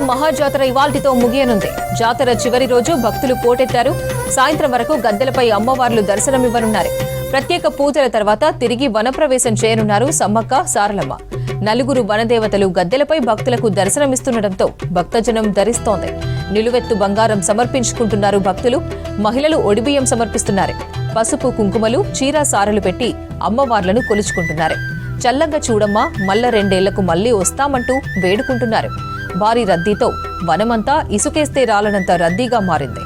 మహాజాతర ఇవాల్టితో ముగియనుంది. జాతర చివరి రోజు భక్తులు పోటెత్తారు. సాయంత్రం వరకు గద్దెలపై అమ్మవార్లు దర్శనమివ్వనున్నారు. ప్రత్యేక పూజల తర్వాత తిరిగి వనప్రవేశం చేయనున్నారు సమ్మక్క సారలమ్మ. నలుగురు వనదేవతలు గద్దెలపై భక్తులకు దర్శనమిస్తుండటంతో భక్తజనం ధరిస్తోంది. నిలువెత్తు బంగారం సమర్పించుకుంటున్నారు భక్తులు. మహిళలు ఒడిబియ్యం సమర్పిస్తున్నారు. పసుపు కుంకుమలు చీర సారలు పెట్టి అమ్మవార్లను కొలుచుకుంటున్నారు. చల్లంగా చూడమ్మా, మల్ల 2 ఏళ్లకు మళ్లీ వస్తామంటూ వేడుకుంటున్నారు. భారీ రద్దీతో వనమంతా ఇసుకేస్తే రాలనంత రద్దీగా మారింది.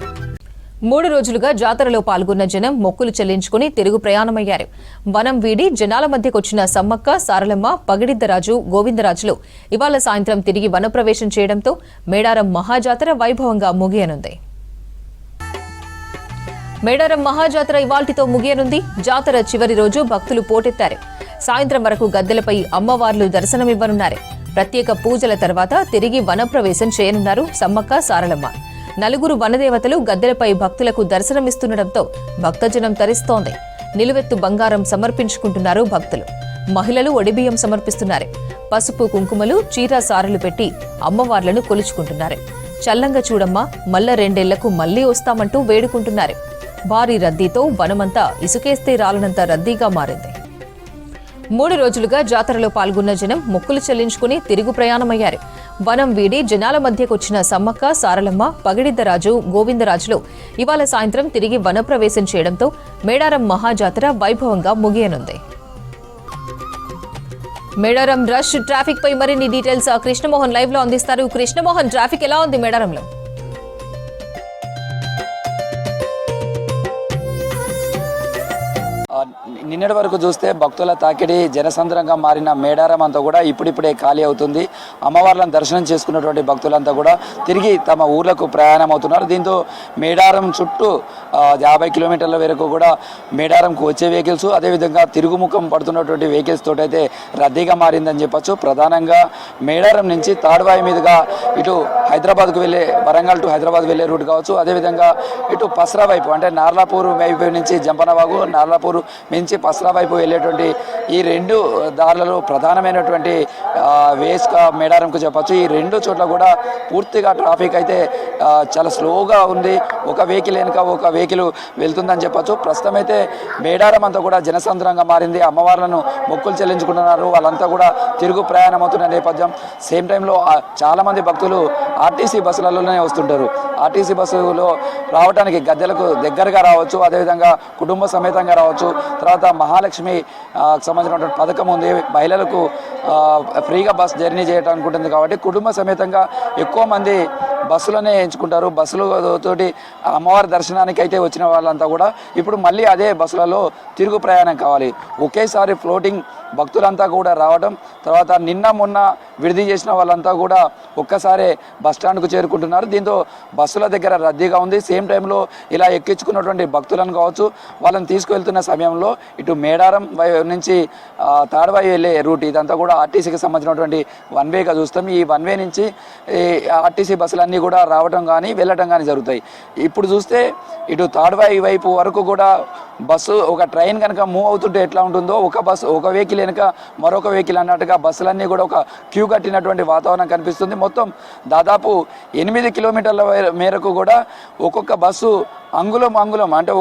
3 రోజులుగా జాతరలో పాల్గొన్న జనం మొక్కులు చెల్లించుకుని తిరుగు ప్రయాణమయ్యారు. వనం వీడి జనాల మధ్యకొచ్చిన సమ్మక్క సారలమ్మ, పగిడిద్దరాజు, గోవిందరాజులు ఇవాళ సాయంత్రం తిరిగి వనప్రవేశం చేయడంతో మేడారం మహాజాతర వైభవంగా ముగియనుంది. మేడారం మహాజాతర ఇవాల్టితో ముగియనుంది. జాతర చివరి రోజు భక్తులు పోటెత్తారు. సాయంత్రం వరకు గద్దెలపై అమ్మవార్లు దర్శనమివ్వనున్నారు. ప్రత్యేక పూజల తర్వాత తిరిగి వనప్రవేశం చేయనున్నారు సమ్మక్క సారలమ్మ. నలుగురు వనదేవతలు గద్దెలపై భక్తులకు దర్శనమిస్తుండటంతో భక్తజనం తరిస్తోంది. నిలువెత్తు బంగారం సమర్పించుకుంటున్నారు భక్తులు. మహిళలు ఒడిబియ్యం సమర్పిస్తున్నారు. పసుపు కుంకుమలు చీర సారలు పెట్టి అమ్మవార్లను కొలుచుకుంటున్నారు. చల్లంగా చూడమ్మా, మల్ల 2 ఏళ్లకు మళ్లీ వస్తామంటూ వేడుకుంటున్నారు. భారీ రద్దీతో వనమంతా ఇసుకేస్తే రాలనంత రద్దీగా మారింది. 3 రోజులుగా జాతరలో పాల్గొన్న జనం మొక్కులు చెల్లించుకుని తిరుగు ప్రయాణమయ్యారు. వనం వీడి జనాల మధ్యకొచ్చిన సమ్మక్క సారలమ్మ, పగిడిద్దరాజు, గోవిందరాజులు ఇవాళ సాయంత్రం తిరిగి వనప్రవేశం చేయడంతో మేడారం మహాజాతర వైభవంగా ముగియనుంది. మేడారం రష్ ట్రాఫిక్ పై మరిన్ని డీటెయిల్స్ కృష్ణమోహన్ లైవ్ లో అందిస్తారు. కృష్ణమోహన్, ట్రాఫిక్ ఎలా ఉంది మేడారంలో? నిన్నటి వరకు చూస్తే భక్తుల తాకిడి జనసంద్రంగా మారిన మేడారం అంతా కూడా ఇప్పుడిప్పుడే ఖాళీ అవుతుంది. అమ్మవార్లను దర్శనం చేసుకున్నటువంటి భక్తులంతా కూడా తిరిగి తమ ఊర్లకు ప్రయాణం అవుతున్నారు. దీంతో మేడారం చుట్టూ 50 కిలోమీటర్ల వరకు కూడా మేడారంకు వచ్చే వెహికల్స్, అదేవిధంగా తిరుగుముఖం పడుతున్నటువంటి వెహికల్స్ తోటైతే రద్దీగా మారిందని చెప్పొచ్చు. ప్రధానంగా మేడారం నుంచి తాడ్వాయి మీదుగా ఇటు హైదరాబాద్కు వెళ్ళే, వరంగల్ టు హైదరాబాద్ వెళ్ళే రూట్ కావచ్చు, అదేవిధంగా ఇటు పస్రా వైపు అంటే నార్లాపూర్ వైపు నుంచి జంపనవాగు, నార్లాపూర్ నుంచి పస్రా వైపు వెళ్ళేటువంటి ఈ 2 దారులలో ప్రధానమైనటువంటి వేస్గా మేడారంకు చెప్పచ్చు. ఈ 2 చోట్ల కూడా పూర్తిగా ట్రాఫిక్ అయితే చాలా స్లోగా ఉంది. ఒక వెహికల్ వెనుక ఒక వెహికల్ వెళ్తుందని చెప్పచ్చు. ప్రస్తుతం అయితే మేడారం అంతా కూడా జనసంద్రంగా మారింది. అమ్మవార్లను మొక్కులు చెల్లించుకుంటున్నారు. వాళ్ళంతా కూడా తిరుగు ప్రయాణం అవుతున్న నేపథ్యం. సేమ్ టైంలో చాలామంది భక్తులు ఆర్టీసీ బస్సులలోనే వస్తుంటారు. ఆర్టీసీ బస్సులో రావడానికి గద్దెలకు దగ్గరగా రావచ్చు, అదేవిధంగా కుటుంబ సమేతంగా రావచ్చు. తర్వాత మహాలక్ష్మి సంబంధించినటువంటి పథకం ఉంది. మహిళలకు ఫ్రీగా బస్ జర్నీ చేయడానికి ఉంటుంది కాబట్టి కుటుంబ సమేతంగా ఎక్కువ మంది బస్సులోనే ఎంచుకుంటారు. బస్సులతోటి అమ్మవారి దర్శనానికి అయితే వచ్చిన వాళ్ళంతా కూడా ఇప్పుడు మళ్ళీ అదే బస్సులలో తిరుగు ప్రయాణం కావాలి. ఒకేసారి ఫ్లోటింగ్ భక్తులంతా కూడా రావడం, తర్వాత నిన్న మొన్న విడిది చేసిన వాళ్ళంతా కూడా ఒక్కసారే బస్టాండ్కు చేరుకుంటున్నారు. దీంతో బస్సుల దగ్గర రద్దీగా ఉంది. సేమ్ టైంలో ఇలా ఎక్కించుకున్నటువంటి భక్తులను కావచ్చు, వాళ్ళని తీసుకువెళ్తున్న సమయంలో ఇటు మేడారం నుంచి తాడ్వాయి వెళ్ళే రూట్ ఇదంతా కూడా ఆర్టీసీకి సంబంధించినటువంటి 1 వేగా చూస్తాం. ఈ 1 వే నుంచి ఆర్టీసీ బస్సులన్నీ కూడా రావడం కానీ వెళ్ళటం కానీ జరుగుతాయి. ఇప్పుడు చూస్తే ఇటు తాడ్వాయి వైపు వరకు కూడా బస్సు, ఒక ట్రైన్ కనుక మూవ్ అవుతుంటే ఎట్లా ఉంటుందో, ఒక వెహికల్ వెనుక మరొక వెహికల్ అన్నట్టుగా బస్సులన్నీ కూడా ఒక క్యూ కట్టినటువంటి వాతావరణం కనిపిస్తుంది. మొత్తం దాదాపు 8 కిలోమీటర్ల మేరకు కూడా ఒక్కొక్క బస్సు అంగుళం అంటే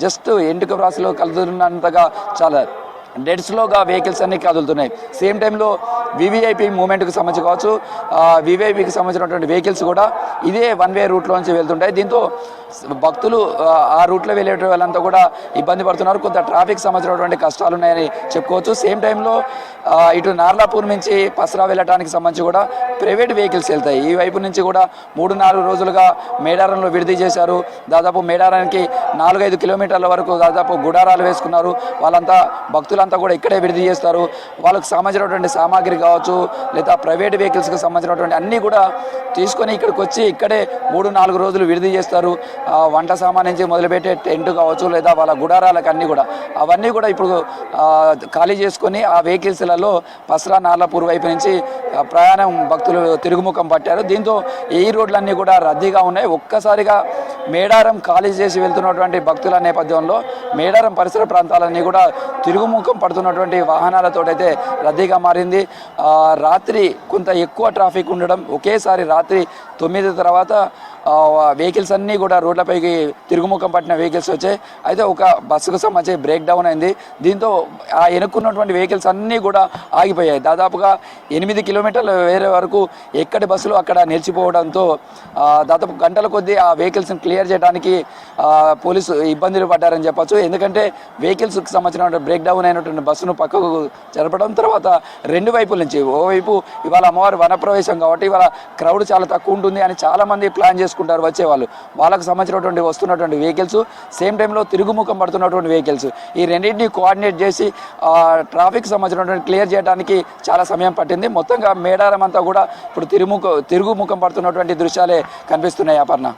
జస్ట్ ఎంటుక రాశిలో కలుతున్నంతగా చాలా డెడ్ స్లోగా వెహికల్స్ అన్నీ కదులుతున్నాయి. సేమ్ టైంలో వివిఐపి మూవ్మెంట్కి సంబంధించి కావచ్చు, వివిఐపికి సంబంధించినటువంటి వెహికల్స్ కూడా ఇదే 1 వే రూట్లో నుంచి వెళ్తుంటాయి. దీంతో భక్తులు ఆ రూట్లో వెళ్ళే వాళ్ళంతా కూడా ఇబ్బంది పడుతున్నారు. కొంత ట్రాఫిక్ సంబంధించినటువంటి కష్టాలు ఉన్నాయని చెప్పుకోవచ్చు. సేమ్ టైంలో ఇటు నార్లాపూర్ నుంచి పస్రా వెళ్ళడానికి సంబంధించి కూడా ప్రైవేట్ వెహికల్స్ వెళ్తాయి. ఈ వైపు నుంచి కూడా 3-4 రోజులుగా మేడారంలో విడిది చేశారు. దాదాపు మేడారానికి 4-5 కిలోమీటర్ల వరకు దాదాపు గుడారాలు వేసుకున్నారు. వాళ్ళంతా భక్తులంతా కూడా ఇక్కడే విడిది చేస్తారు. వాళ్ళకు సంబంధించినటువంటి సామాగ్రి కావచ్చు, లేదా ప్రైవేట్ వెహికల్స్కి సంబంధించినటువంటి అన్నీ కూడా తీసుకొని ఇక్కడికి వచ్చి ఇక్కడే 3-4 రోజులు విడిది చేస్తారు. వంట సామాన్ నుంచి మొదలుపెట్టే టెంట్ కావచ్చు, లేదా వాళ్ళ గుడారాలకు అవన్నీ కూడా ఇప్పుడు ఖాళీ చేసుకొని ఆ వెహికల్స్లలో పస్రా నార్లాపూర్ వైపు నుంచి ప్రయాణం భక్తులు తిరుగుముఖం పట్టారు. దీంతో ఈ రోడ్లన్నీ కూడా రద్దీగా ఉన్నాయి. ఒక్కసారిగా మేడారం ఖాళీ చేసి వెళ్తున్నటువంటి భక్తుల నేపథ్యంలో మేడారం పరిసర ప్రాంతాలన్నీ కూడా తిరుగుముఖం పడుతున్నటువంటి వాహనాలతోటైతే రద్దీగా మారింది. రాత్రి కొంత ఎక్కువ ట్రాఫిక్ ఉండడం, ఒకేసారి రాత్రి 9 తర్వాత వెహికల్స్ అన్నీ కూడా రోడ్లపైకి తిరుగుముఖం పట్టిన వెహికల్స్ వచ్చాయి. అయితే ఒక బస్సుకు సంబంధించి బ్రేక్ డౌన్ అయింది. దీంతో ఆ వెనుక్కున్నటువంటి వెహికల్స్ అన్నీ కూడా ఆగిపోయాయి. దాదాపుగా 8 కిలోమీటర్ల వేరే వరకు ఎక్కడి బస్సులు అక్కడ నిలిచిపోవడంతో దాదాపు గంటల కొద్దీ ఆ వెహికల్స్ని క్లియర్ చేయడానికి పోలీసు ఇబ్బందులు పడ్డారని చెప్పొచ్చు. ఎందుకంటే వెహికల్స్కి సంబంధించిన బ్రేక్ డౌన్ అయినటువంటి బస్సును పక్కకు జరపడం, తర్వాత రెండు వైపుల నుంచి ఓవైపు ఇవాళ అమ్మవారి వనప్రవేశం కాబట్టి ఇవాళ క్రౌడ్ చాలా తక్కువ ఉంటుంది అని చాలామంది ప్లాన్ చేసుకుంటారు వచ్చేవాళ్ళు. వాళ్ళకు సంబంధించినటువంటి వస్తున్నటువంటి వెహికల్స్, సేమ్ టైంలో తిరుగుముఖం పడుతున్నటువంటి వెహికల్స్, ఈ రెండింటిని కోఆర్డినేట్ చేసి ట్రాఫిక్ సంబంధించినటువంటి క్లియర్ చేయడానికి చాలా సమయం పట్టింది. మొత్తంగా మేడారం అంతా కూడా ఇప్పుడు తిరుగుముఖం పడుతున్నటువంటి దృశ్యాలే కనిపిస్తున్నాయి. అపర్ణ.